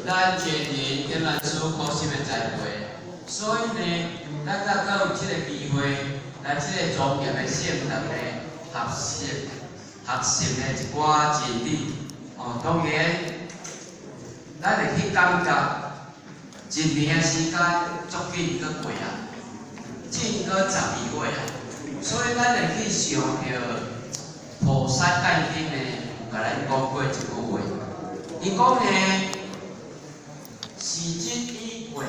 咱全年点万事苦心的栽培，所以呢，咱甲有这个机会来这个庄严的圣堂呢，学习的一寡真理。哦，当然，咱会去感觉一年的时间足紧搁过啊，进搁12月啊，所以咱会去想着菩萨戒经呢，甲咱讲过一句话，伊讲呢。 时日已过，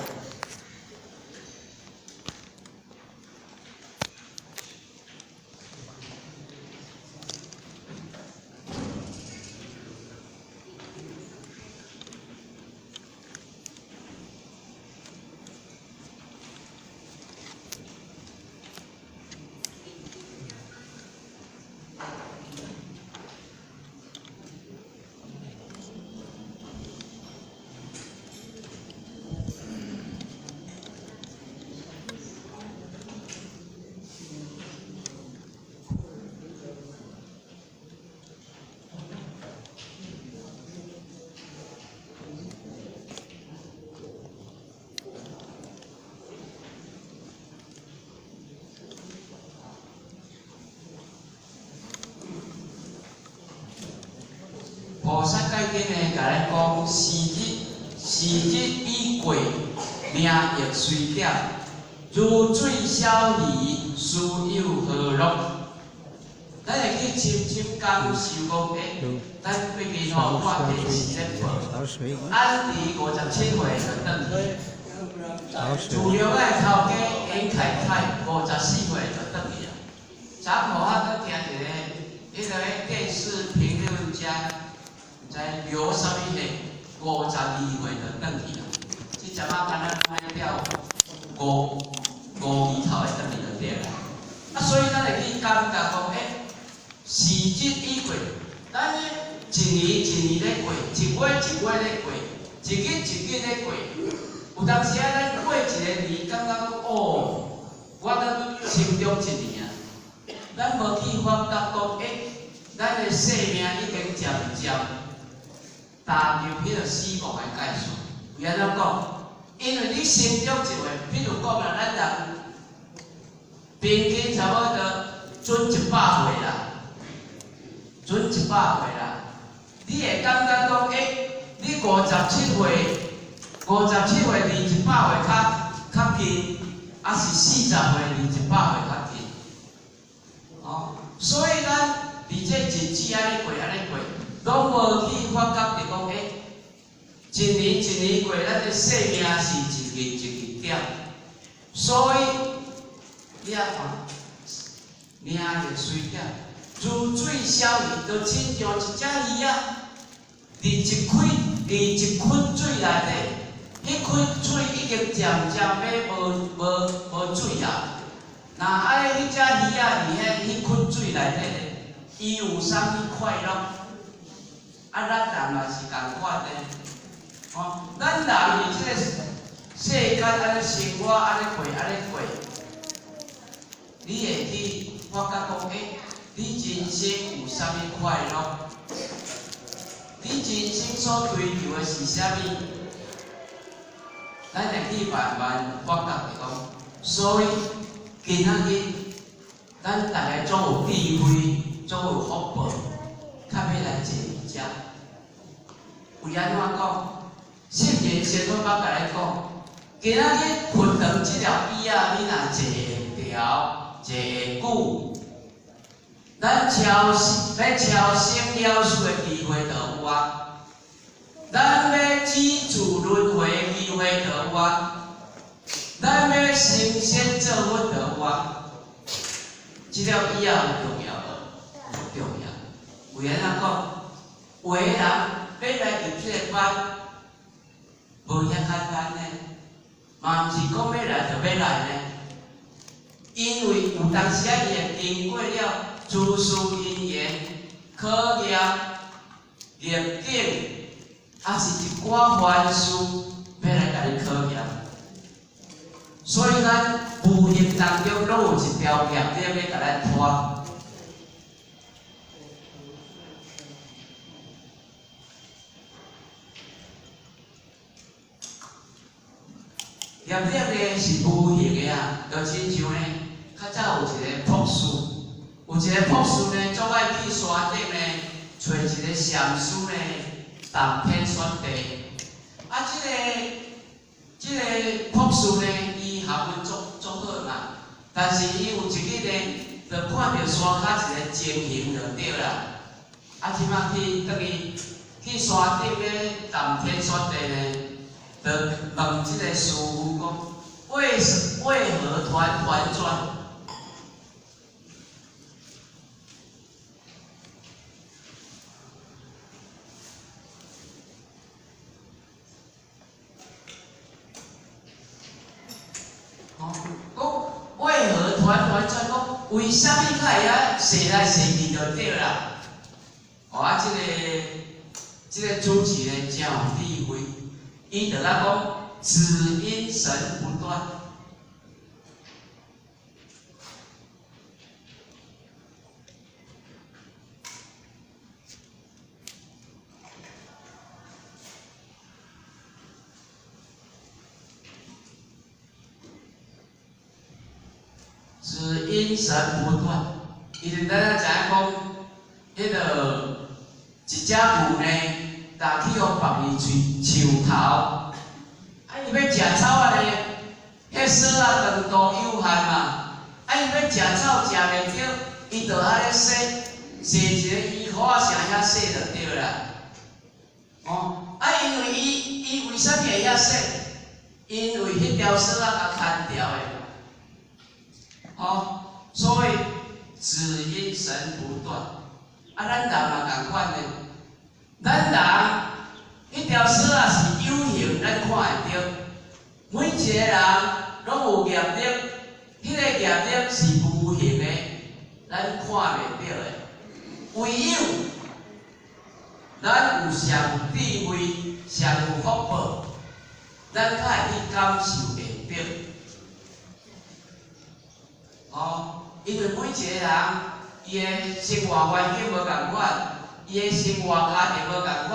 菩萨戒经呢，甲咱讲时日已过，命亦随点，如水消离，须有何乐？咱会去深深感受讲，咱最近吼看电视咧播，安迪57岁就转去，主流的头家严凯泰54岁就转去啊。昨晡我搁听一个，迄个电视评论家。 在留啥物呢？52岁就转去啦。即阵啊，敢若卖了5字头的转去就对啦。啊，所以咱会去感觉讲，时日已过，咱呢一年一年咧过，一月一月咧过，一日一日咧过。有当时啊，咱过一个年，感觉讲哦，我搁成长一年啊。咱无去发觉讲，咱的生命已经渐渐。 踏入迄个死亡的界线，为安怎讲？因为你成长一回，比如讲啦，咱人平均差不多准100岁啦，准100岁啦。你会感觉讲，你57岁离100岁较近，还是40岁离100岁较近？哦，所以咱伫这日子安尼过，拢无去发觉着讲，一年一年过，咱的生命是一日一日点，所以你啊看，命亦随点，如水消离，就亲像一只鱼啊，伫一昆水内底，迄昆水已经渐渐要无水啊。那安尼，迄只鱼啊，伫迄昆水内底，伊有啥物快乐？ 啊，咱人嘛是共款的，哦，咱人伫这个世间安尼生活，安尼过，你会去发觉讲，你人生有啥物快乐？你人生所追求的是啥物？咱会去慢慢发觉着讲，所以今仔日，咱大家总有智慧，总有福报，较要来坐伫遮。 为安怎讲？圣贤先生捌甲咱讲，今仔日分长这条椅啊，你若坐会调，坐会久，咱超生了事的机会就有啊。咱要止住轮回的机会就有啊。咱要成仙做佛就有啊。这条椅啊有重要无？有重要。为安怎讲？有个人。 要来入这个班，无遐简单呢，嘛毋是讲要来就要来呢。因为有当时啊，伊会经过了知识因缘、考验、业境，也是一寡凡事要来甲你考验。所以咱无形当中拢有一条业点要甲咱拖。业力呢是无形的啊，就亲像呢，较早有一个博士，有一个博士呢，总爱去山顶呢，找一个禅师呢，谈天说地。啊，这个博士呢，伊学问足好嘛，但是伊有一日呢，就看到山骹一个情形就对啦。啊，即摆去山顶咧谈天说地呢，就问即个师傅讲，为何团转？讲为何团转？讲为什么较会晓踅来踅去就对啦？哦啊，这个主持呢真有智慧，伊就咱讲只因神不断。只因神不断，伊就咱知影讲，迄个一只牛呢，若去互别伊树头，啊，伊要食草啊呢，迄索啊长度有限嘛，啊，伊要食草食袂着，伊就安尼踅一个衣裤仔上遐踅就对啦。哦，啊，因为伊为什么会遐踅？因为迄条索啊甲牵条的。哦，所以只因神不断。啊，咱人嘛共款呢。咱人迄条索啊是有形，咱看会着。每一个人拢有业力，迄个业力是无形的，咱看袂着的。唯有咱有上智慧、上有福报，咱才会去感受会着。哦，因为每一个人，伊的生活环境无共款，伊的生活家庭无共款，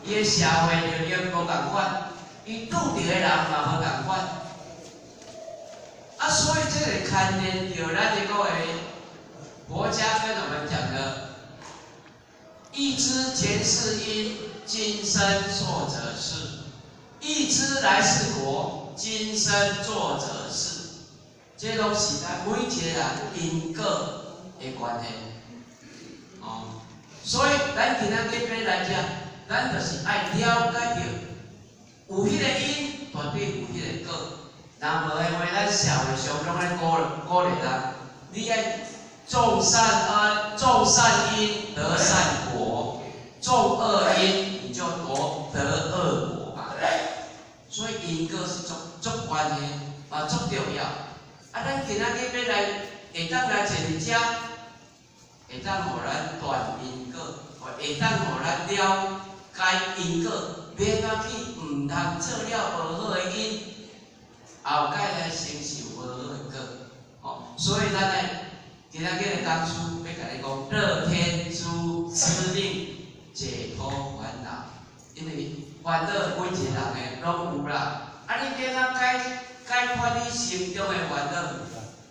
伊的社会条件无共款，伊拄着的人嘛无共款。啊，所以这个牵连着咱这个佛家跟我们讲的，欲知前世因，今生做者是；欲知来世果，今生做者是。这拢是咱每一个人因果的关系，哦，所以咱今仔日要来遮，咱就是爱了解着，有迄个因，绝对有迄个果。若无的话，咱社会上拢爱鼓励人，你爱种善因得善果，种恶因你就得恶果嘛。所以因果是足关系，嘛足重要。啊，咱今仔日要来，会当来坐伫遮，会当互咱断因果，会当互咱了解因果，免当去毋通做了无好的因，后盖来承受无好的果。哦，所以咱呢，今仔日的讲书要甲你讲，乐天诸司令解脱烦恼，因为烦恼每一个人的拢有啦。啊，你要怎解决你心中的烦恼，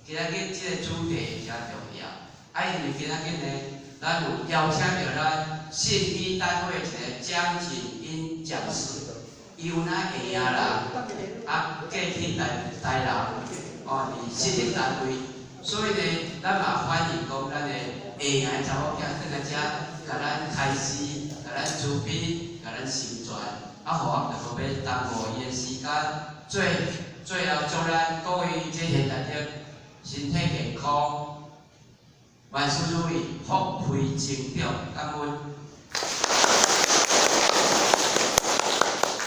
今仔日这个主题真重要。啊，因为今仔日呢，咱有邀请到咱信义单位一个江景英讲师，伊有哪会影人，啊，过去台人，哦，伫信义单位，所以呢，咱嘛欢迎讲咱的会影查某囝转来遮，甲咱开示，甲咱主笔，甲咱宣传，啊，互我就无要耽误伊的时间，最后祝咱各位这现在的身体健康，万事如意，福慧成长，感恩。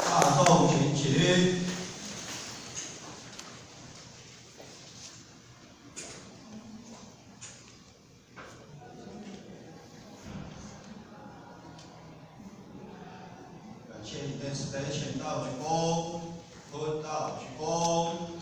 大众请起。感谢你的慈悲，前道鞠躬，坤道鞠躬。